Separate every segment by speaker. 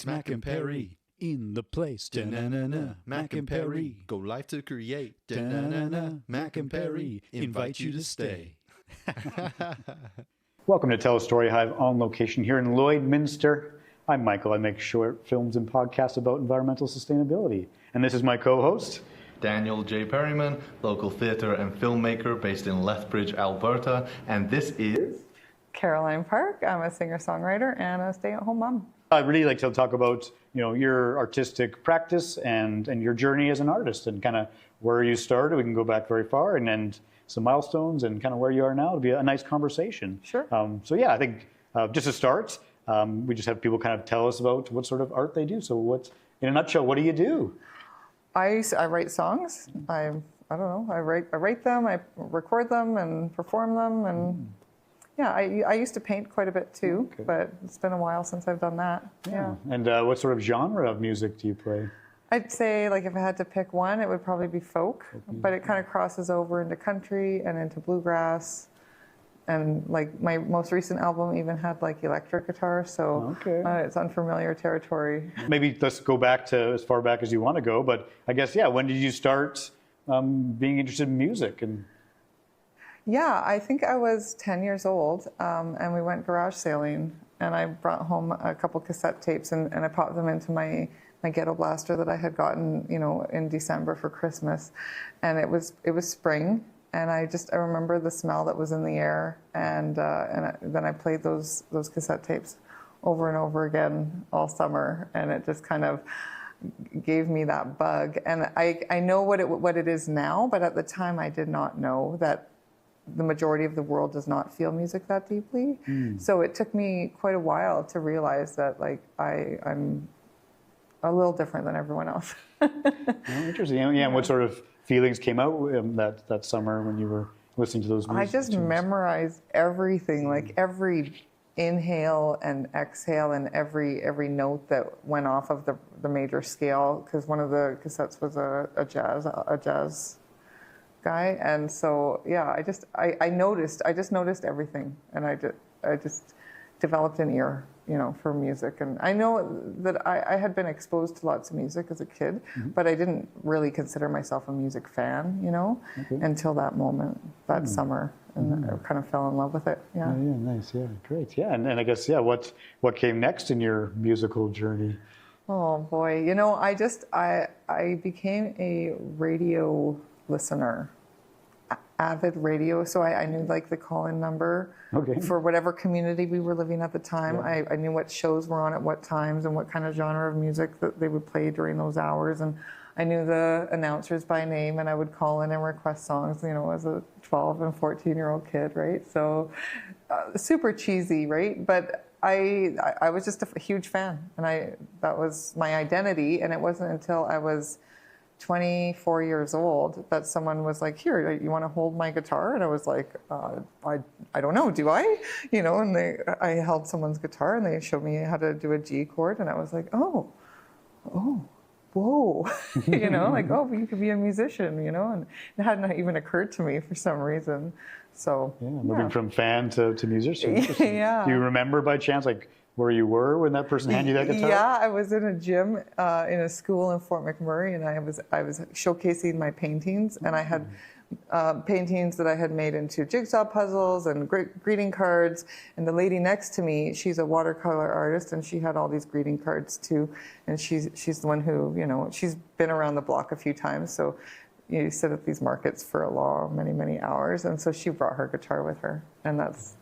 Speaker 1: Mac and Perry in the place. Da-na-na-na. Mac and Perry go live to create. Da-na-na-na. Mac and Perry invite you to stay.
Speaker 2: Welcome to TELUS STORYHIVE On Location here in Lloydminster. I'm Michael. I make short films and podcasts about environmental sustainability. And this is my co-host,
Speaker 3: Daniel J. Perryman, local theatre and filmmaker based in Lethbridge, Alberta. And this is
Speaker 4: Caroline Parke. I'm a singer-songwriter and a stay-at-home mom.
Speaker 2: I'd really like to talk about your artistic practice and your journey as an artist and kind of where you started. We can go back very far and some milestones and kind of where you are now. It'll be a nice conversation.
Speaker 4: Sure.
Speaker 2: So yeah, I think just to start, we just have people kind of tell us about what sort of art they do. So in a nutshell, what do you do?
Speaker 4: I write songs. I don't know. I write them. I record them and perform them. And yeah, I used to paint quite a bit too, but it's been a while since I've done that. Yeah.
Speaker 2: And what sort of genre of music do you play?
Speaker 4: I'd say, like, if I had to pick one, it would probably be folk, but it kind of crosses over into country and into bluegrass. And like my most recent album even had like electric guitar, so it's unfamiliar territory.
Speaker 2: Maybe let's go back to as far back as you want to go, but I guess, yeah, when did you start being interested in music?
Speaker 4: Yeah, I think I was 10 years old, and we went garage sailing, and I brought home a couple cassette tapes, and I popped them into my ghetto blaster that I had gotten, in December for Christmas, and it was spring. And I remember the smell that was in the air, and then I played those cassette tapes over and over again all summer, and it just kind of gave me that bug. And I know what it is now, but at the time I did not know that the majority of the world does not feel music that deeply. So it took me quite a while to realize that I'm a little different than everyone else.
Speaker 2: Interesting. Yeah, and what sort of feelings came out that summer when you were listening to those music?
Speaker 4: I just memorized everything, like every inhale and exhale and every note that went off of the major scale, because one of the cassettes was a jazz guy, and so yeah, I just noticed everything, and I just developed an ear, for music. And I know that I had been exposed to lots of music as a kid, but I didn't really consider myself a music fan, until that moment, that summer, and I kind of fell in love with it. Yeah.
Speaker 2: Yeah, nice. Yeah, great. Yeah, and I guess, yeah, what came next in your musical journey?
Speaker 4: Oh boy, I became a radio listener. Avid radio, so I knew like the call-in number for whatever community we were living at the time. Yeah. I knew what shows were on at what times and what kind of genre of music that they would play during those hours, and I knew the announcers by name, and I would call in and request songs, as a 12 and 14-year-old kid, right? So super cheesy, right? But I was just a huge fan, and that was my identity. And it wasn't until I was 24 years old that someone was like, "Here, you want to hold my guitar?" And I was like, I don't know, do I? And I held someone's guitar and they showed me how to do a G chord, and I was like, oh, whoa, like, oh, you could be a musician, and it hadn't even occurred to me for some reason. So
Speaker 2: moving from fan to musician.
Speaker 4: Yeah.
Speaker 2: Do you remember by chance, like, where you were when that person handed you that guitar?
Speaker 4: Yeah, I was in a gym in a school in Fort McMurray, and I was showcasing my paintings, and I had paintings that I had made into jigsaw puzzles and greeting cards. And the lady next to me, she's a watercolor artist, and she had all these greeting cards too. And she's the one who, she's been around the block a few times, so you sit at these markets for a long, many hours. And so she brought her guitar with her, and that's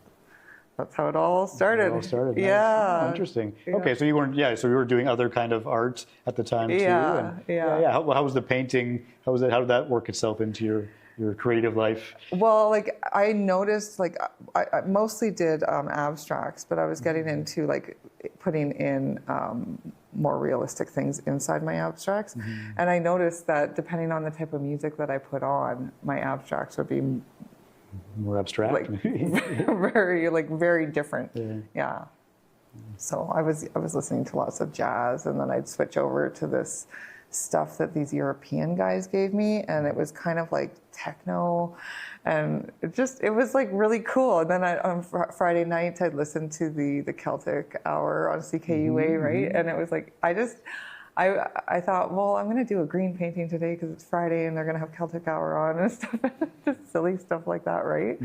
Speaker 4: how it all started.
Speaker 2: Nice.
Speaker 4: Yeah.
Speaker 2: Interesting.
Speaker 4: Yeah.
Speaker 2: Okay, so you were doing other kind of art at the time too.
Speaker 4: Yeah.
Speaker 2: How was the painting? How did that work itself into your creative life?
Speaker 4: Well, like, I noticed, like, I mostly did abstracts, but I was getting into like putting in more realistic things inside my abstracts. And I noticed that depending on the type of music that I put on, my abstracts would be
Speaker 2: more abstract,
Speaker 4: like very different. Yeah. So I was listening to lots of jazz, and then I'd switch over to this stuff that these European guys gave me, and it was kind of like techno, And it was like really cool. And then on Friday nights, I'd listen to the Celtic Hour on CKUA, right? And it was like, I thought, well, I'm going to do a green painting today because it's Friday and they're going to have Celtic Hour on and stuff, just silly stuff like that, right?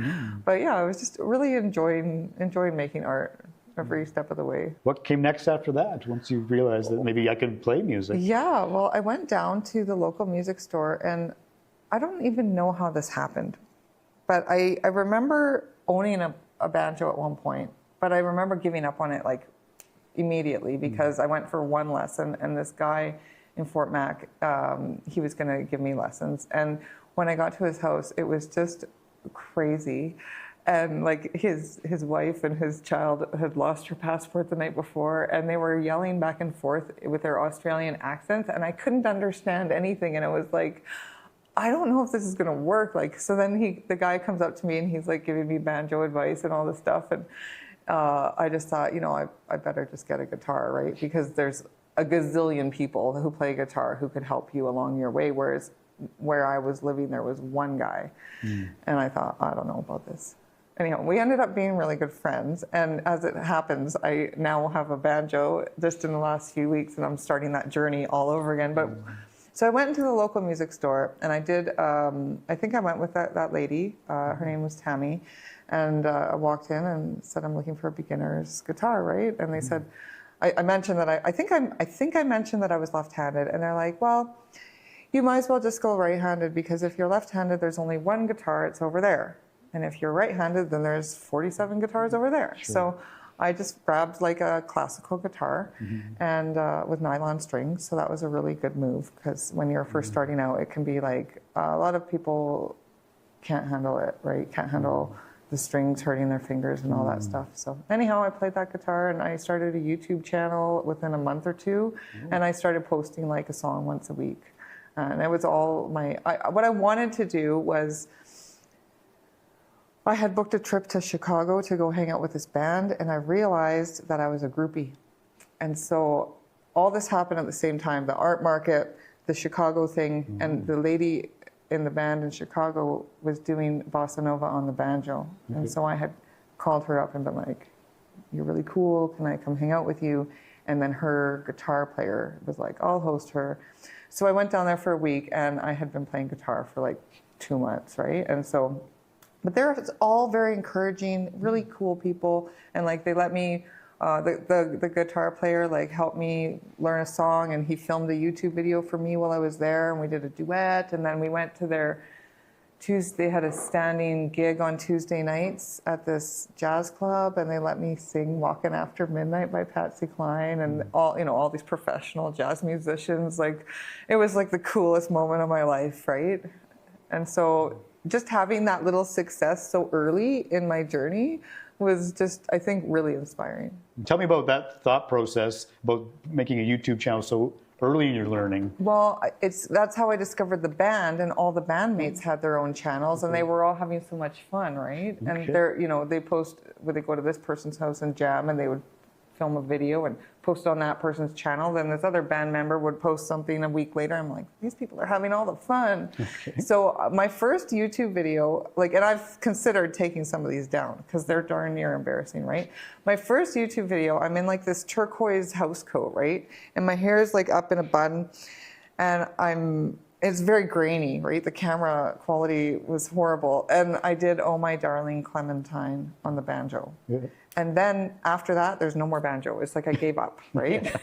Speaker 4: But yeah, I was just really enjoying making art every step of the way.
Speaker 2: What came next after that, once you realized that maybe I could play music? Yeah,
Speaker 4: well, I went down to the local music store, and I don't even know how this happened. But I remember owning a banjo at one point, but I remember giving up on it like immediately because I went for one lesson, and this guy in Fort Mac, he was going to give me lessons. And when I got to his house, it was just crazy. And like his wife and his child had lost her passport the night before, and they were yelling back and forth with their Australian accents, and I couldn't understand anything. And it was like, I don't know if this is going to work. Like, so then the guy comes up to me and he's like giving me banjo advice and all this stuff. And I just thought, I better just get a guitar, right? Because there's a gazillion people who play guitar who could help you along your way. Whereas where I was living, there was one guy. And I thought, I don't know about this. Anyhow, we ended up being really good friends. And as it happens, I now have a banjo just in the last few weeks, and I'm starting that journey all over again. But so I went into the local music store, and I did, I think I went with that lady. Her name was Tammy. And I walked in and said, I'm looking for a beginner's guitar, right? And they said, I mentioned that I think I mentioned that I was left-handed. And they're like, well, you might as well just go right-handed, because if you're left-handed, there's only one guitar, it's over there. And if you're right-handed, then there's 47 guitars over there. Sure. So I just grabbed like a classical guitar and with nylon strings. So that was a really good move, because when you're first starting out, it can be like a lot of people can't handle it, right? Can't handle the strings hurting their fingers and all that stuff. So anyhow, I played that guitar, and I started a YouTube channel within a month or two, and I started posting like a song once a week. And it was all what I wanted to do was, I had booked a trip to Chicago to go hang out with this band, and I realized that I was a groupie. And so all this happened at the same time: the art market, the Chicago thing, and the lady in the band in Chicago was doing bossa nova on the banjo. And so I had called her up and been like, you're really cool, can I come hang out with you? And then her guitar player was like, I'll host her. So I went down there for a week, and I had been playing guitar for like 2 months, right? And so, but they're all very encouraging, really cool people. And like, they let me, the guitar player like helped me learn a song, and he filmed a YouTube video for me while I was there, and we did a duet. And then we went to their they had a standing gig on Tuesday nights at this jazz club, and they let me sing Walkin' After Midnight by Patsy Cline, and all these professional jazz musicians. Like, it was like the coolest moment of my life, right? And so just having that little success so early in my journey was just, I think, really inspiring.
Speaker 2: Tell me about that thought process, about making a YouTube channel so early in your learning.
Speaker 4: Well, that's how I discovered the band, and all the bandmates had their own channels, and they were all having so much fun, right? And they would go to this person's house and jam, and they would film a video and post on that person's channel. Then this other band member would post something a week later. I'm like, these people are having all the fun. So my first YouTube video, and I've considered taking some of these down because they're darn near embarrassing, right? My first YouTube video, I'm in like this turquoise house coat, right? And my hair is like up in a bun, and it's very grainy, right? The camera quality was horrible. And I did Oh My Darling Clementine on the banjo. Yeah. And then after that, there's no more banjo. It's like I gave up, right?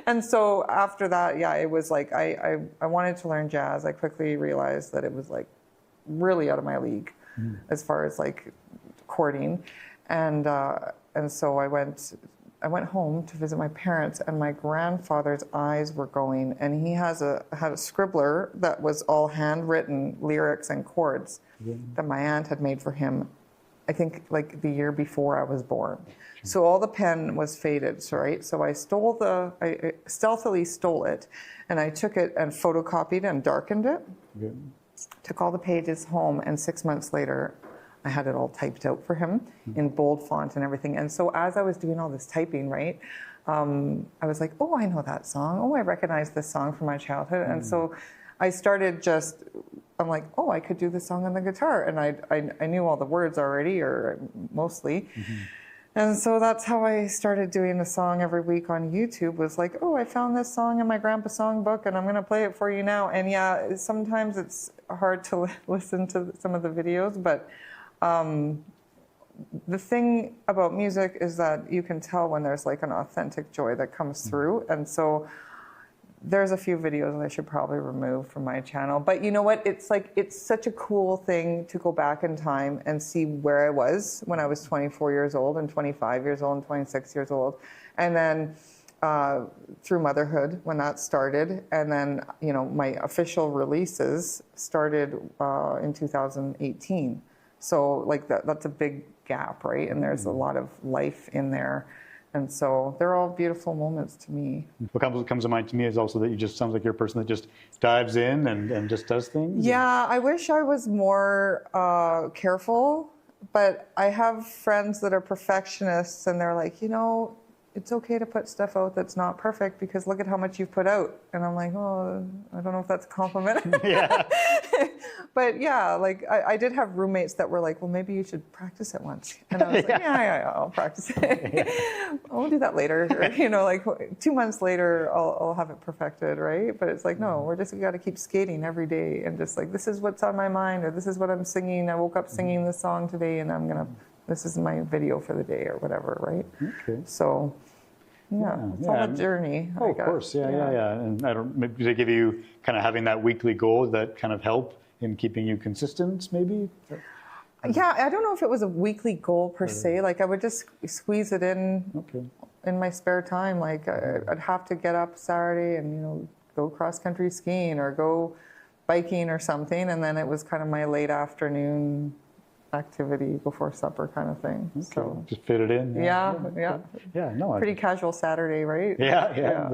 Speaker 4: And so after that, it was like I wanted to learn jazz. I quickly realized that it was like really out of my league as far as like chording. And so I went home to visit my parents, and my grandfather's eyes were going, and he had a scribbler that was all handwritten lyrics and chords that my aunt had made for him, I think like the year before I was born. So all the pen was faded, right? So I stealthily stole it, and I took it and photocopied and darkened it, took all the pages home, and 6 months later, I had it all typed out for him in bold font and everything. And so as I was doing all this typing, right, I was like, oh, I know that song. Oh, I recognize this song from my childhood. And so I started just I'm like, oh, I could do this song on the guitar. And I knew all the words already, or mostly. And so that's how I started doing a song every week on YouTube, was like, oh, I found this song in my grandpa's songbook and I'm going to play it for you now. And yeah, sometimes it's hard to listen to some of the videos, but the thing about music is that you can tell when there's like an authentic joy that comes through. And so there's a few videos that I should probably remove from my channel. But you know what? It's like, it's such a cool thing to go back in time and see where I was when I was 24 years old and 25 years old and 26 years old. And then through motherhood, when that started. And then, you know, my official releases started in 2018. So like that's a big gap, right? And there's a lot of life in there. And so they're all beautiful moments to me.
Speaker 2: What comes to mind to me is also that you just sounds like you're a person that just dives in and just does things.
Speaker 4: Yeah, I wish I was more careful, but I have friends that are perfectionists and they're like, you know, it's okay to put stuff out that's not perfect because look at how much you've put out. And I'm like, oh, I don't know if that's a compliment.
Speaker 2: Yeah.
Speaker 4: But yeah, like I did have roommates that were like, well, maybe you should practice it once. And I was like, yeah, I'll practice it. I'll do that later. Or, you know, like 2 months later, I'll have it perfected, right? But it's like, no, we got to keep skating every day and just like, this is what's on my mind, or this is what I'm singing. I woke up singing this song today and this is my video for the day or whatever, right?
Speaker 2: Okay.
Speaker 4: So, yeah, it's all a journey.
Speaker 2: Oh, of course, yeah. And maybe they give you kind of having that weekly goal that kind of help in keeping you consistent, maybe?
Speaker 4: Yeah, I don't know if it was a weekly goal per se. Like I would just squeeze it in in my spare time. Like I'd have to get up Saturday and, you know, go cross-country skiing or go biking or something. And then it was kind of my late afternoon activity before supper kind of thing.
Speaker 2: Okay.
Speaker 4: So
Speaker 2: just fit it in.
Speaker 4: Yeah. Pretty casual Saturday, right?
Speaker 2: Yeah.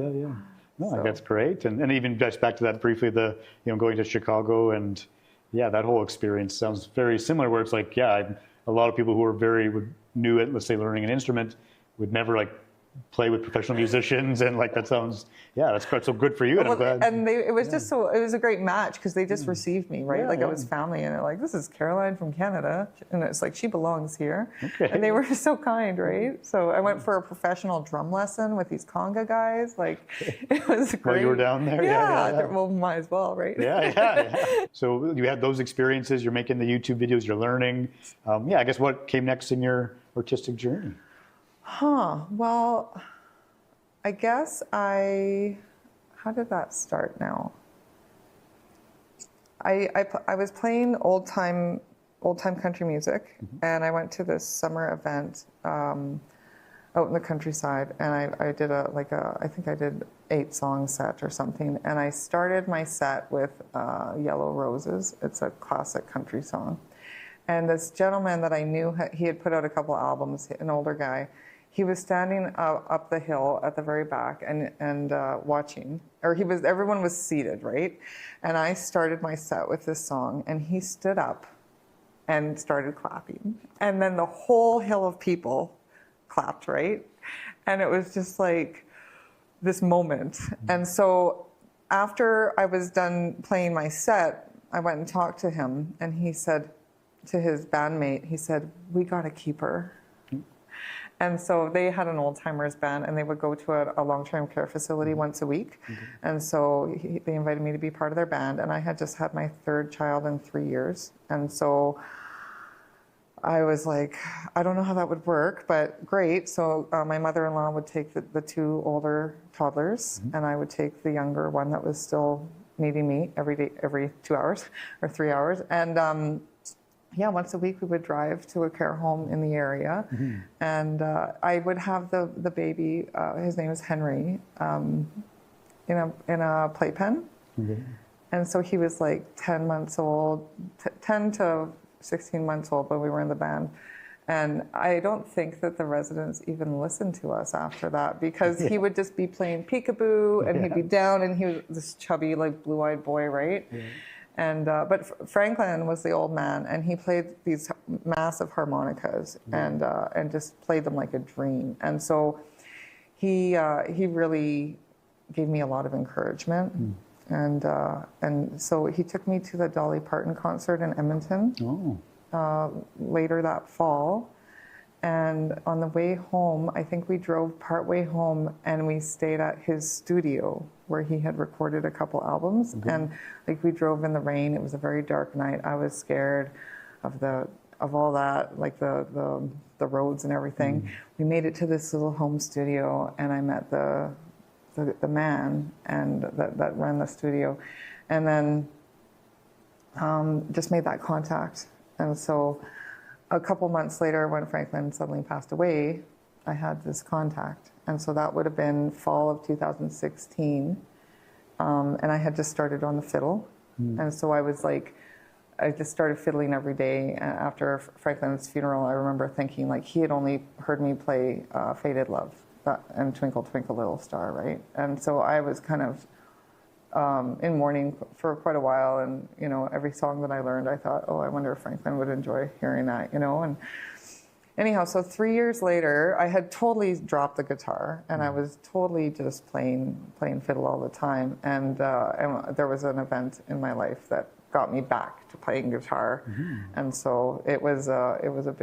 Speaker 2: No, so. That's great. And even just back to that briefly, going to Chicago and that whole experience sounds very similar where it's like, a lot of people who are new at, let's say, learning an instrument would never like play with professional musicians, and like that sounds, that's quite so good for you. And I'm glad.
Speaker 4: And it was just it was a great match because they just received me, right? I was family, and they're like, this is Caroline from Canada, and it's like, she belongs here. Okay. And they were so kind, right? So I went for a professional drum lesson with these conga guys. Like, it was great.
Speaker 2: While you were down there?
Speaker 4: Yeah. Well, might as well, right?
Speaker 2: Yeah. So you had those experiences, you're making the YouTube videos, you're learning. I guess what came next in your artistic journey?
Speaker 4: Well, I guess how did that start now? I was playing old time country music, and I went to this summer event out in the countryside, and I did I think I did 8-song set or something, and I started my set with Yellow Roses. It's a classic country song. And this gentleman that I knew, he had put out a couple albums, an older guy. He was standing up the hill at the very back and watching, or everyone was seated, right? And I started my set with this song, and he stood up and started clapping. And then the whole hill of people clapped, right? And it was just like this moment. And so after I was done playing my set, I went and talked to him, and he said to his bandmate, he said, we got to keep her. And so they had an old-timers band, and they would go to a long-term care facility once a week. And so they invited me to be part of their band, and I had just had my 3rd child in 3 years. And so I was like, I don't know how that would work, but great. So my mother-in-law would take the 2 older toddlers, and I would take the younger one that was still needing me every 2 hours or 3 hours. And once a week we would drive to a care home in the area, and I would have the baby. His name is Henry, in a playpen, and so he was like 10 months old, 10 to 16 months old when we were in the band. And I don't think that the residents even listened to us after that, because he would just be playing peekaboo, and he'd be down, and he was this chubby, like blue-eyed boy, right? And but Franklin was the old man, and he played these massive harmonicas and just played them like a dream. And so he really gave me a lot of encouragement. And so he took me to the Dolly Parton concert in Edmonton later that fall. And on the way home, I think we drove partway home and we stayed at his studio where he had recorded a couple albums. And like we drove in the rain. It was a very dark night. I was scared of all that, like the roads and everything. We made it to this little home studio, and I met the man and that ran the studio, and then just made that contact. And so a couple months later, when Franklin suddenly passed away, I had this contact. And so that would have been fall of 2016. And I had just started on the fiddle. And so I was like, I just started fiddling every day. After Franklin's funeral, I remember thinking like he had only heard me play Faded Love and Twinkle Twinkle Little Star, right? And so I was kind of in mourning for quite a while, and you know, every song that I learned, I thought, oh, I wonder if Franklin would enjoy hearing that, you know. And anyhow, so 3 years later, I had totally dropped the guitar, and I was totally just playing fiddle all the time. And there was an event in my life that got me back to playing guitar, and so it was a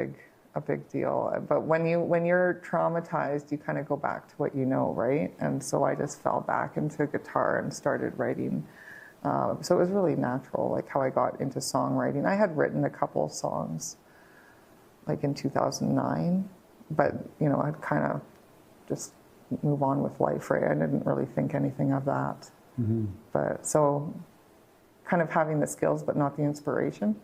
Speaker 4: big deal. But when you're traumatized, you kind of go back to what you know, right? And so I just fell back into guitar and started writing. So it was really natural, like how I got into songwriting. I had written a couple songs, like in 2009, but you know, I'd kind of just move on with life, right? I didn't really think anything of that. But so kind of having the skills, but not the inspiration.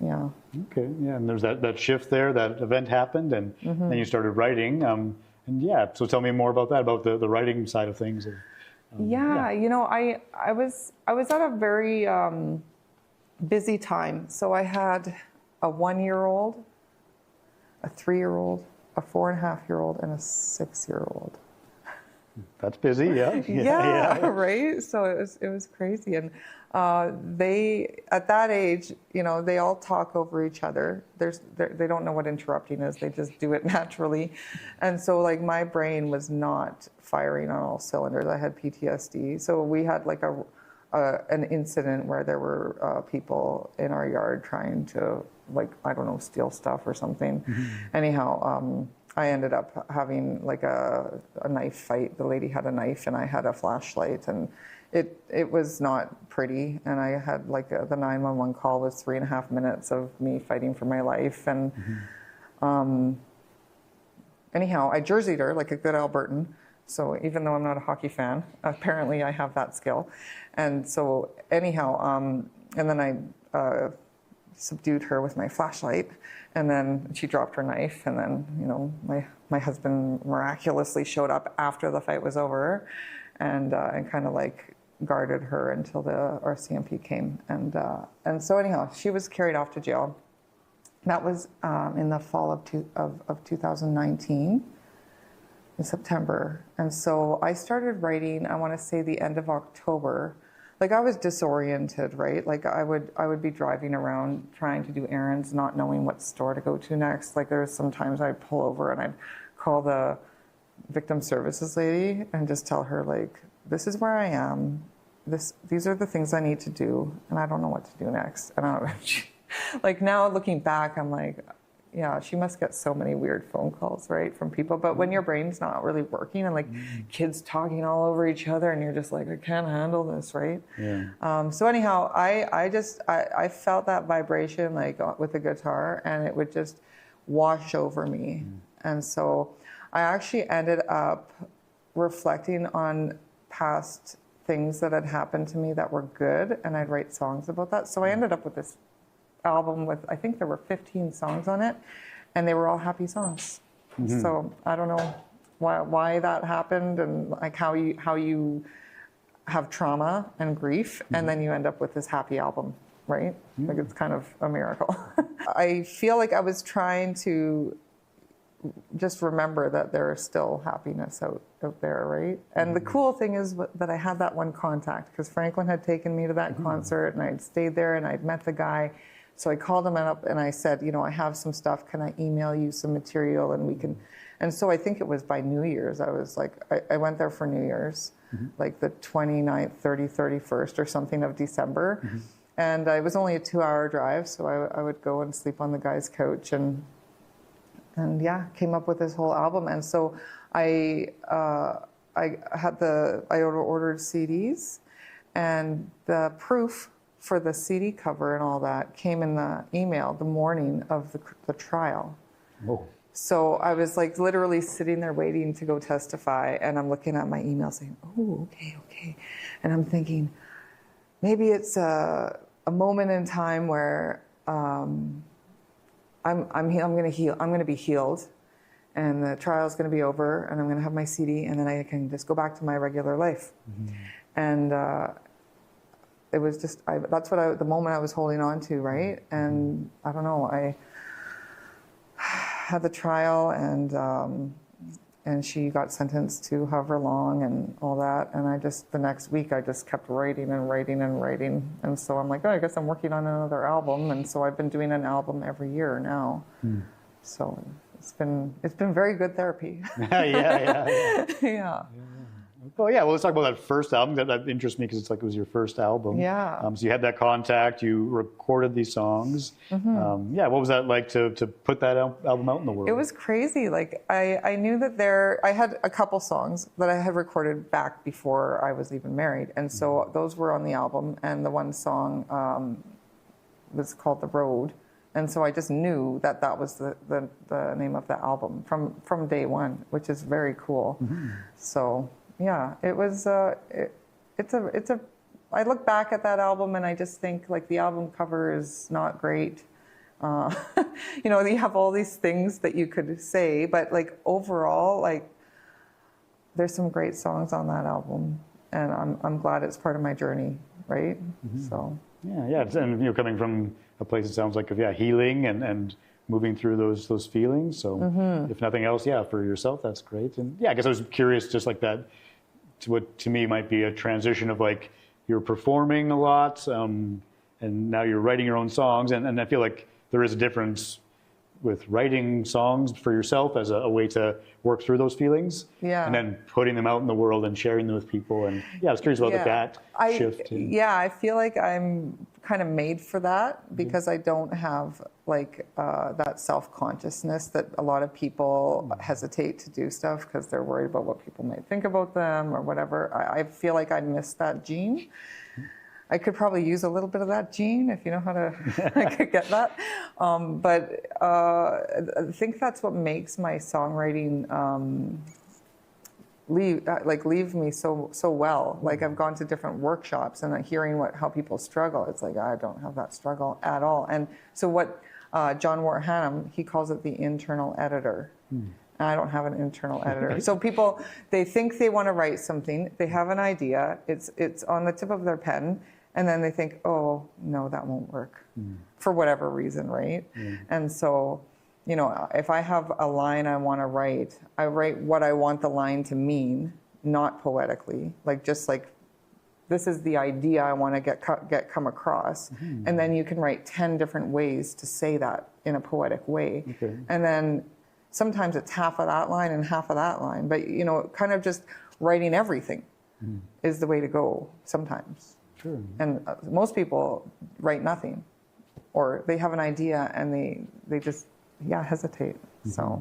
Speaker 4: Yeah. Okay.
Speaker 2: Yeah. And there's that shift there. That event happened, and then you started writing. And yeah. So tell me more about that, about the writing side of things.
Speaker 4: Yeah. You know, I was at a very busy time. So I had a 1-year-old, a 3-year-old, a 4.5-year-old, and a 6-year-old.
Speaker 2: That's busy, yeah.
Speaker 4: Yeah, right. So it was crazy, and they at that age, you know, they all talk over each other. They don't know what interrupting is. They just do it naturally, and so like my brain was not firing on all cylinders. I had PTSD. So we had like an incident where there were people in our yard trying to, like, I don't know, steal stuff or something. Anyhow. I ended up having like a knife fight. The lady had a knife and I had a flashlight, and it was not pretty. And I had like the 911 call was 3.5 minutes of me fighting for my life. And anyhow, I jerseyed her like a good Albertan. So even though I'm not a hockey fan, apparently I have that skill. And so anyhow, and then I subdued her with my flashlight, and then she dropped her knife, and then, you know, my husband miraculously showed up after the fight was over, and kind of like guarded her until the RCMP came, and so anyhow, she was carried off to jail. That was in the fall of 2019, in September, and so I started writing, I want to say the end of October. Like I was disoriented, right? Like I would be driving around trying to do errands, not knowing what store to go to next. Like there's sometimes I'd pull over and I'd call the victim services lady and just tell her like, this is where I am. These are the things I need to do, and I don't know what to do next. And like now looking back, I'm like, yeah, she must get so many weird phone calls, right, from people. But when your brain's not really working and like kids talking all over each other, and you're just like, I can't handle this, right? Yeah. So anyhow, I felt that vibration like with the guitar, and it would just wash over me. And so I actually ended up reflecting on past things that had happened to me that were good, and I'd write songs about that. So I ended up with this album with, I think there were 15 songs on it, and they were all happy songs. So I don't know why that happened, and like how you have trauma and grief, and then you end up with this happy album, right? Like it's kind of a miracle. I feel like I was trying to just remember that there is still happiness out there, right? And the cool thing is that I had that one contact, because Franklin had taken me to that concert, and I'd stayed there, and I'd met the guy. So I called him up and I said, you know, I have some stuff. Can I email you some material, and we can? And so I think it was by New Year's, I was like, I went there for New Year's, like the 29th, 30th, 31st or something of December. And it was only a 2-hour drive, so I would go and sleep on the guy's couch and yeah, came up with this whole album. And so I ordered CDs, and the proof for the CD cover and all that came in the email the morning of the trial.
Speaker 2: Whoa.
Speaker 4: So I was like literally sitting there waiting to go testify, and I'm looking at my email saying, oh, okay. And I'm thinking, maybe it's a moment in time where I'm going to heal. I'm going to be healed, and the trial's going to be over, and I'm going to have my CD, and then I can just go back to my regular life. And it was just, that's what the moment I was holding on to, right? And I don't know, I had the trial, and she got sentenced to however long and all that. And the next week I just kept writing. And so I'm like, oh, I guess I'm working on another album. And so I've been doing an album every year now. So it's been very good therapy. Yeah.
Speaker 2: Oh yeah, well, let's talk about that first album. That interests me because it's like it was your first album.
Speaker 4: Yeah.
Speaker 2: So you had that contact, you recorded these songs. Yeah, what was that like to put that album out in the world?
Speaker 4: It was crazy. Like I knew that I had a couple songs that I had recorded back before I was even married, and so those were on the album. And the one song was called "The Road," and so I just knew that was the name of the album from day one, which is very cool. So. Yeah, it was. I look back at that album and I just think like the album cover is not great. You know, you have all these things that you could say, but like overall, like there's some great songs on that album, and I'm glad it's part of my journey, right? So.
Speaker 2: Yeah, and coming from a place that sounds like healing and moving through those feelings. So if nothing else, for yourself, that's great. And I guess I was curious, just like that. What to me might be a transition of like you're performing a lot and now you're writing your own songs, and I feel like there is a difference with writing songs for yourself as a way to work through those feelings, and then putting them out in the world and sharing them with people. And I was curious about that shift.
Speaker 4: I feel like I'm kind of made for that because I don't have like that self-consciousness that a lot of people hesitate to do stuff because they're worried about what people might think about them or whatever. I feel like I missed that gene. I could probably use a little bit of that gene if you know how to I could get that. But I think that's what makes my songwriting leave me so well. Like I've gone to different workshops and hearing how people struggle. It's like I don't have that struggle at all. And so what John Warham, he calls it the internal editor. And I don't have an internal editor. So people, they think they want to write something. They have an idea. It's on the tip of their pen. And then they think, oh, no, that won't work for whatever reason, right? And so, you know, if I have a line I want to write, I write what I want the line to mean, not poetically. Like, just like, this is the idea I want to come across. And then you can write 10 different ways to say that in a poetic way. And then sometimes it's half of that line and half of that line. But, you know, kind of just writing everything is the way to go sometimes.
Speaker 2: Sure.
Speaker 4: And most people write nothing, or they have an idea and they just hesitate. So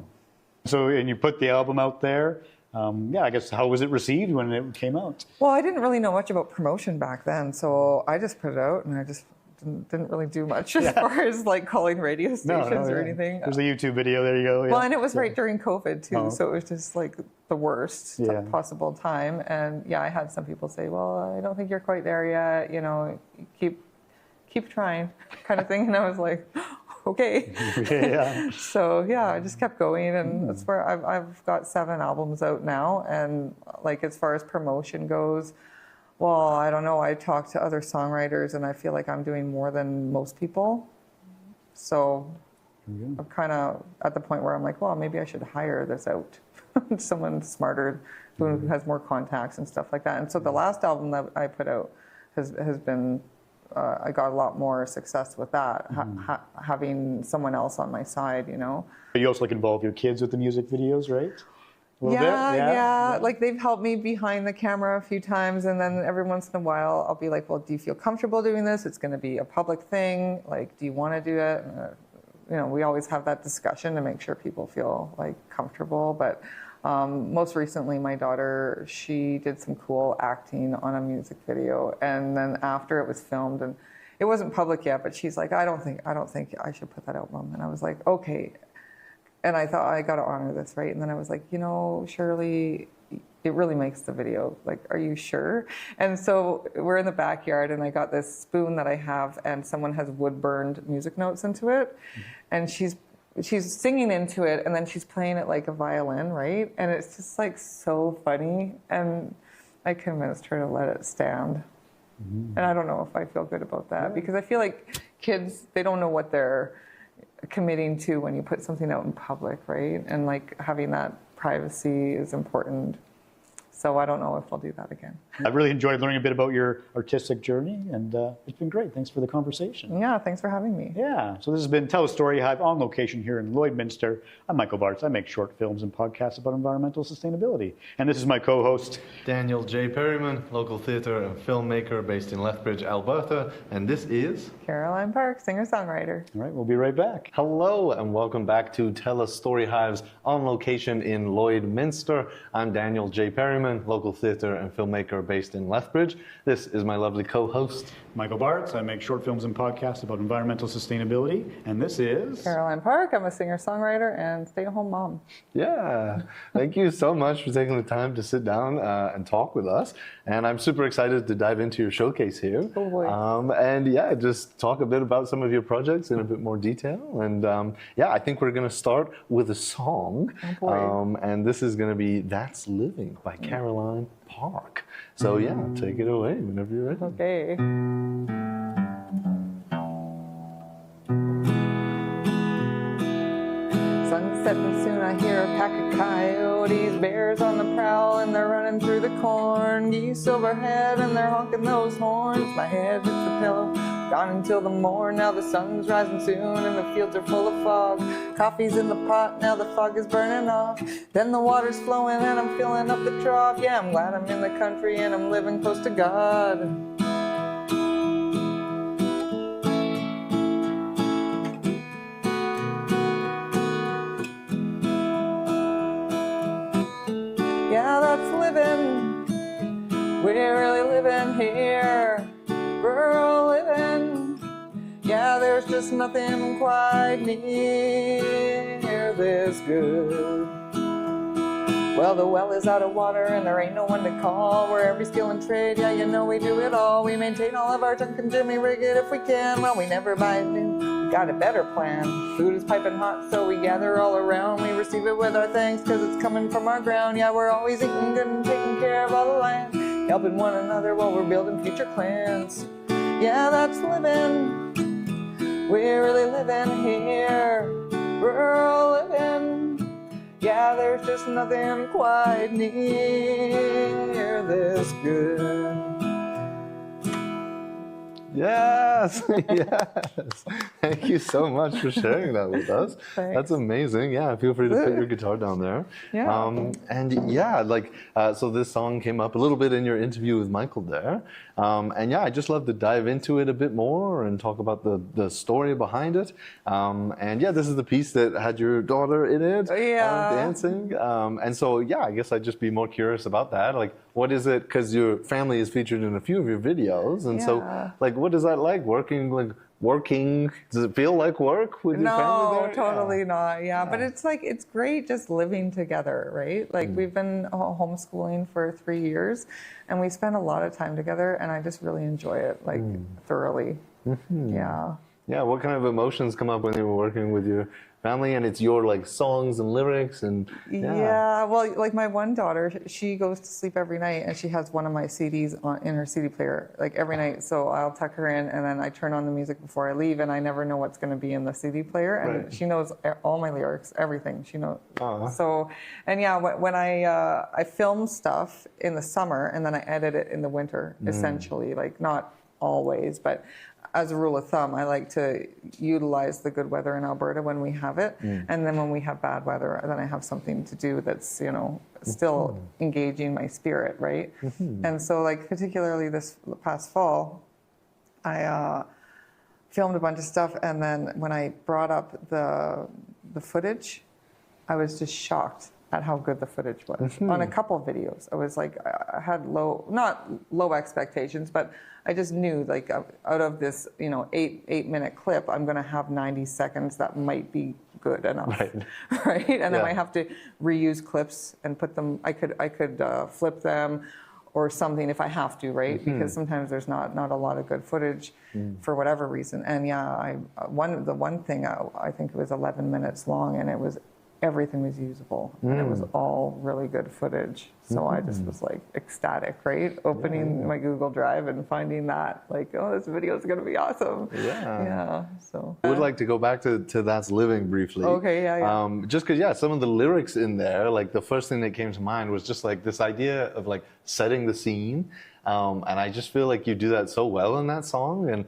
Speaker 2: and you put the album out there. I guess how was it received when it came out?
Speaker 4: Well, I didn't really know much about promotion back then, so I just put it out and I just didn't really do much as far as like calling radio stations or anything.
Speaker 2: There's a YouTube video. There you go.
Speaker 4: Well, and it was right during COVID too, so it was just like the worst possible time. And I had some people say, "Well, I don't think you're quite there yet. You know, keep trying," kind of thing. And I was like, "Okay." So I just kept going, and that's where I've got 7 albums out now. And like as far as promotion goes. Well, I don't know. I talk to other songwriters, and I feel like I'm doing more than most people. So I'm kind of at the point where I'm like, well, maybe I should hire this out. Someone smarter who has more contacts and stuff like that. And so the last album that I put out has been I got a lot more success with that, having someone else on my side, you know.
Speaker 2: You also like involve your kids with the music videos, right? A little bit?
Speaker 4: Yeah. Like they've helped me behind the camera a few times, and then every once in a while I'll be like, well, do you feel comfortable doing this? It's going to be a public thing. Like, do you want to do it? You know, we always have that discussion to make sure people feel like comfortable. But most recently, my daughter, she did some cool acting on a music video, and then after it was filmed, and it wasn't public yet, but she's like, I don't think I should put that out, Mom. And I was like, okay. And I thought, I got to honor this, right? And then I was like, you know, Shirley, it really makes the video. Like, are you sure? And so we're in the backyard, and I got this spoon that I have, and someone has wood-burned music notes into it. And she's singing into it, and then she's playing it like a violin, right? And it's just like so funny. And I convinced her to let it stand. And I don't know if I feel good about that, because I feel like kids, they don't know what they're committing to when you put something out in public, right? And like having that privacy is important. So I don't know if I'll do that again.
Speaker 2: I've really enjoyed learning a bit about your artistic journey, and it's been great. Thanks for the conversation.
Speaker 4: Yeah, thanks for having me.
Speaker 2: Yeah, so this has been TELUS STORYHIVE on location here in Lloydminster. I'm Michael Bartz. I make short films and podcasts about environmental sustainability. And this is my co-host,
Speaker 3: Daniel J. Perryman, local theatre and filmmaker based in Lethbridge, Alberta. And this is...
Speaker 4: Caroline Parke, singer-songwriter.
Speaker 2: All right, we'll be right back.
Speaker 3: Hello and welcome back to TELUS STORYHIVE's on location in Lloydminster. I'm Daniel J. Perryman, local theatre and filmmaker based in Lethbridge. This is my lovely co-host,
Speaker 2: Michael Bartz. I make short films and podcasts about environmental sustainability. And this is...
Speaker 4: Caroline Parke. I'm a singer-songwriter and stay-at-home mom.
Speaker 3: Yeah, thank you so much for taking the time to sit down and talk with us. And I'm super excited to dive into your showcase here.
Speaker 4: Oh boy.
Speaker 3: And yeah, just talk a bit about some of your projects in a bit more detail. And yeah, I think we're going to start with a song.
Speaker 4: Oh boy.
Speaker 3: And this is going to be That's Living by Caroline Parke. So yeah, take it away whenever you're ready.
Speaker 4: Okay. Sun's setting soon, I hear a pack of coyotes, bears on the prowl, and they're running through the corn. Geese overhead, and they're honking those horns. My head hits the pillow, gone until the morn. Now the sun's rising soon, and the fields are full of fog. Coffee's in the pot, now the fog is burning off. Then the water's flowing, and I'm filling up the trough. Yeah, I'm glad I'm in the country, and I'm living close to God. Yeah, that's living. We're really living here. Rural living. Yeah, there's just nothing quite near this good. Well, the well is out of water and there ain't no one to call. We're every skill and trade, yeah, you know we do it all. We maintain all of our junk and jimmy rig it if we can. Well, we never buy it new, we got a better plan. Food is piping hot, so we gather all around. We receive it with our thanks, cause it's coming from our ground. Yeah, we're always eating good and taking care of all the land, helping one another while we're building future clans. Yeah, that's living. We're really living here. Rural living. Yeah, there's just nothing quite near this good.
Speaker 3: Yes, yes. Thank you so much for sharing that with us.
Speaker 4: Thanks.
Speaker 3: That's amazing. Yeah, feel free to put your guitar down there.
Speaker 4: Yeah.
Speaker 3: And yeah, like, so this song came up a little bit in your interview with Michael there. And yeah, I'd just love to dive into it a bit more and talk about the story behind it. And yeah, this is the piece that had your daughter in it, dancing. And so yeah, I guess I'd just be more curious about that. Like, what is it? Because your family is featured in a few of your videos, and so like, what is that like working? Does it feel like work with your family there?
Speaker 4: No, totally not. Yeah, but it's like, it's great just living together, right? Like we've been homeschooling for 3 years, and we spend a lot of time together, and I just really enjoy it, like thoroughly. Yeah.
Speaker 3: Yeah. What kind of emotions come up when you were working with your family, and it's your like songs and lyrics and
Speaker 4: well, like my one daughter, she goes to sleep every night and she has one of my CDs in her CD player like every night. So I'll tuck her in and then I turn on the music before I leave, and I never know what's going to be in the CD player, and she knows all my lyrics, everything. She knows. So, and yeah, when I film stuff in the summer and then I edit it in the winter, essentially, like not always, but as a rule of thumb, I like to utilize the good weather in Alberta when we have it. And then when we have bad weather, then I have something to do that's, you know, still engaging my spirit, right? And so, like, particularly this past fall, I filmed a bunch of stuff, and then when I brought up the footage, I was just shocked at how good the footage was. On a couple of videos, I was like, I had not low expectations, but I just knew, like, out of this, you know, 8-minute clip, I'm going to have 90 seconds that might be good enough, right? And then I have to reuse clips and put them. I could flip them or something if I have to, right? Because sometimes there's not a lot of good footage for whatever reason. And yeah, the one thing I think it was 11 minutes long, and everything was usable, and it was all really good footage. So I just was like ecstatic, right? Opening my Google Drive and finding that, like, oh, this video is going to be awesome. Yeah. So
Speaker 3: I would like to go back to That's Living briefly.
Speaker 4: Okay, yeah.
Speaker 3: Just because, some of the lyrics in there, like the first thing that came to mind was just like this idea of like setting the scene. And I just feel like you do that so well in that song. And,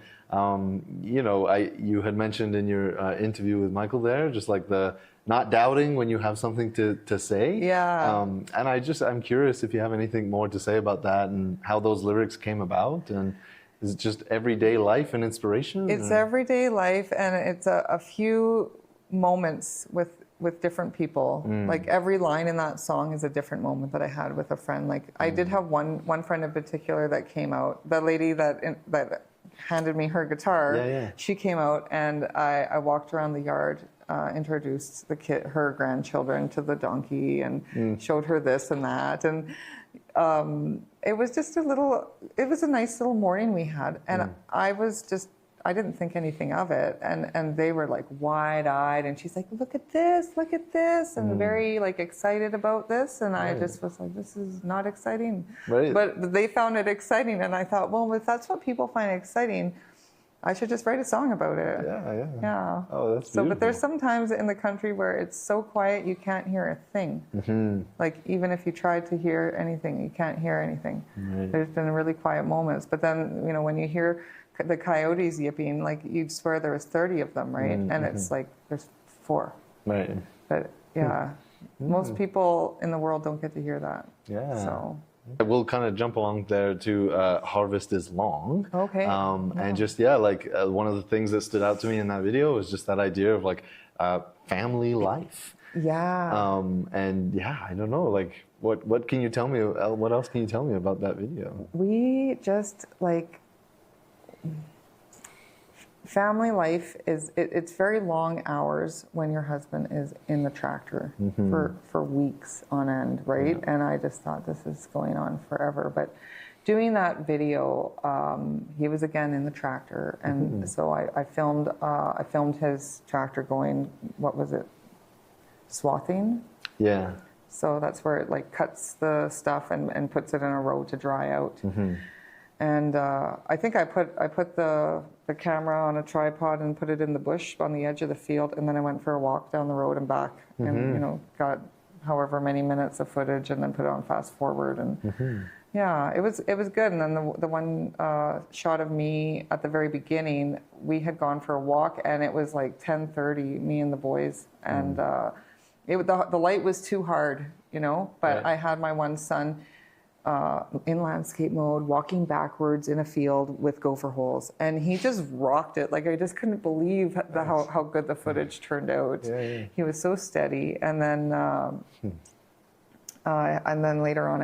Speaker 3: you know, you had mentioned in your interview with Michael there, just like the not doubting when you have something to say.
Speaker 4: Yeah.
Speaker 3: And I'm curious if you have anything more to say about that and how those lyrics came about. And is it just everyday life and inspiration?
Speaker 4: It's everyday life, and it's a few moments with different people. Like every line in that song is a different moment that I had with a friend. Like I did have one friend in particular that came out. The lady that handed me her guitar, she came out, and I walked around the yard, introduced her grandchildren to the donkey, and showed her this and that, and it was just it was a nice little morning we had, and I didn't think anything of it, and they were like wide-eyed, and she's like, look at this, and very like excited about this, and I just was like, this is not exciting, but they found it exciting, and I thought, well, if that's what people find exciting, I should just write a song about it. Yeah. Oh, that's beautiful. But there's some times in the country where it's so quiet you can't hear a thing. Like even if you tried to hear anything, you can't hear anything. There's been really quiet moments, but then, you know, when you hear the coyotes yipping, like you'd swear there was 30 of them, right? And it's like there's 4. Right. But yeah, most people in the world don't get to hear that. Yeah. So
Speaker 3: we'll kind of jump along there to Harvest is Long.
Speaker 4: Okay.
Speaker 3: And just, like one of the things that stood out to me in that video was just that idea of like family life.
Speaker 4: Yeah.
Speaker 3: And I don't know, like what can you tell me, what else can you tell me about that video?
Speaker 4: We just like, family life it's very long hours when your husband is in the tractor for weeks on end, right? And I just thought, this is going on forever. But doing that video, he was again in the tractor, and so I filmed his tractor going, what was it, swathing? Yeah. So that's where it like cuts the stuff and puts it in a row to dry out. And I think I put the camera on a tripod and put it in the bush on the edge of the field, and then I went for a walk down the road and back, and you know, got however many minutes of footage, and then put it on fast forward, and yeah, it was good. And then the one shot of me at the very beginning, we had gone for a walk, and it was like 10:30, me and the boys, and the light was too hard, you know, but I had my one son in landscape mode, walking backwards in a field with gopher holes, and he just rocked it. Like I just couldn't believe how good the footage turned out. He was so steady, and then later on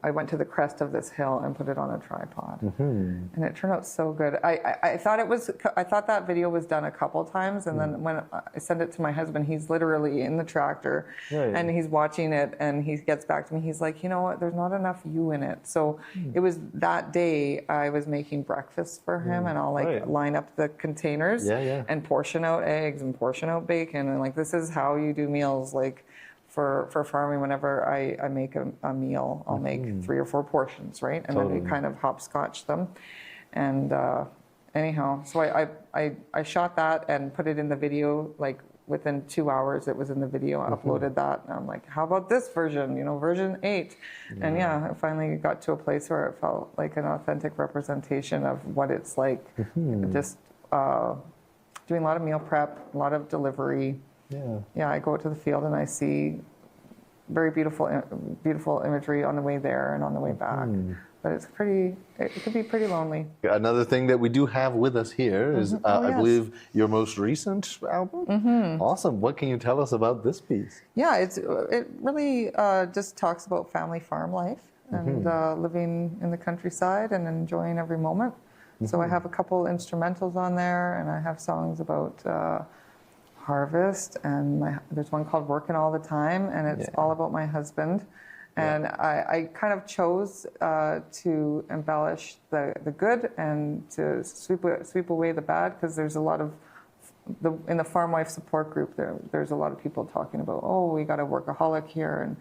Speaker 4: I went to the crest of this hill and put it on a tripod, and it turned out so good. I thought that video was done a couple times, and then when I sent it to my husband, he's literally in the tractor, and he's watching it, and he gets back to me, he's like, you know what, there's not enough you in it. So it was that day I was making breakfast for him, and I'll like line up the containers and portion out eggs and portion out bacon, and like, this is how you do meals, like for farming. Whenever I make a meal, I'll make 3 or 4 portions, right? And then we kind of hopscotch them. And anyhow, so I shot that and put it in the video, like within 2 hours it was in the video. I uploaded that, and I'm like, how about this version, version 8? And I finally got to a place where it felt like an authentic representation of what it's like. Just doing a lot of meal prep, a lot of delivery. I go out to the field and I see very beautiful imagery on the way there and on the way back. But it could be pretty lonely.
Speaker 3: Another thing that we do have with us here is, I believe, your most recent album. Awesome. What can you tell us about this piece?
Speaker 4: Yeah, it really just talks about family farm life and living in the countryside and enjoying every moment. So I have a couple instrumentals on there, and I have songs about harvest, and there's one called Working All the Time, and it's all about my husband. And I kind of chose to embellish the good and to sweep away the bad, because there's a lot of, in the farm wife support group, there's a lot of people talking about, oh, we got a workaholic here, and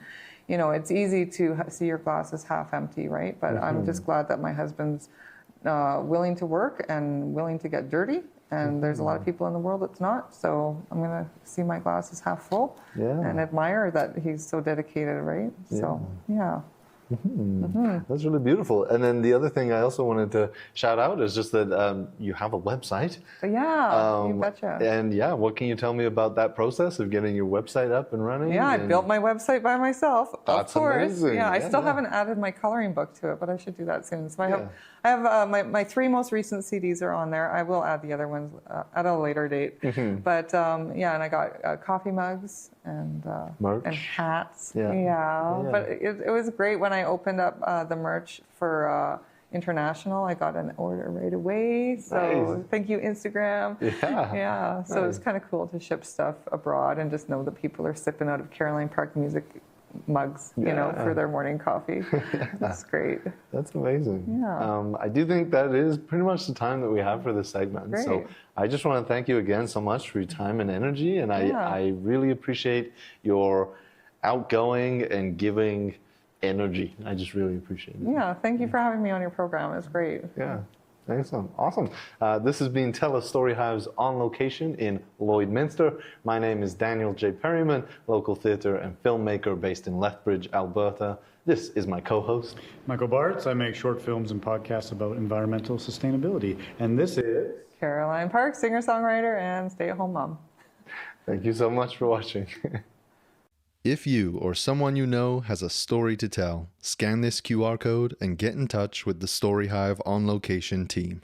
Speaker 4: it's easy to see your glass as half empty, right? But I'm just glad that my husband's willing to work and willing to get dirty. And there's a lot of people in the world that's not. So I'm going to see my glass as half full and admire that he's so dedicated, right? So,
Speaker 3: That's really beautiful. And then the other thing I also wanted to shout out is just that you have a website.
Speaker 4: You betcha.
Speaker 3: And what can you tell me about that process of getting your website up and running?
Speaker 4: I built my website by myself,
Speaker 3: That's
Speaker 4: of course.
Speaker 3: amazing.
Speaker 4: I still haven't added my coloring book to it, but I should do that soon. So I have my 3 most recent CDs are on there. I will add the other ones at a later date. But and I got coffee mugs and
Speaker 3: merch
Speaker 4: and hats. But it was great when I opened up the merch for international. I got an order right away. So thank you, Instagram. So it's kind of cool to ship stuff abroad and just know that people are sipping out of Caroline Parke music mugs, for their morning coffee. That's great.
Speaker 3: That's amazing. I do think that is pretty much the time that we have for this segment.
Speaker 4: Great.
Speaker 3: So I just want to thank you again so much for your time and energy. And I really appreciate your outgoing and giving energy. I just really appreciate it.
Speaker 4: Thank you for having me on your program. It's great.
Speaker 3: Excellent. Awesome. This has been TELUS Storyhive's On Location in Lloydminster. My name is Daniel J. Perryman, local theatre and filmmaker based in Lethbridge, Alberta. This is my co-host,
Speaker 2: Michael Bartz. I make short films and podcasts about environmental sustainability. And this is
Speaker 4: Caroline Parke, singer-songwriter and stay-at-home mom.
Speaker 3: Thank you so much for watching.
Speaker 1: If you or someone you know has a story to tell, scan this QR code and get in touch with the Storyhive On Location team.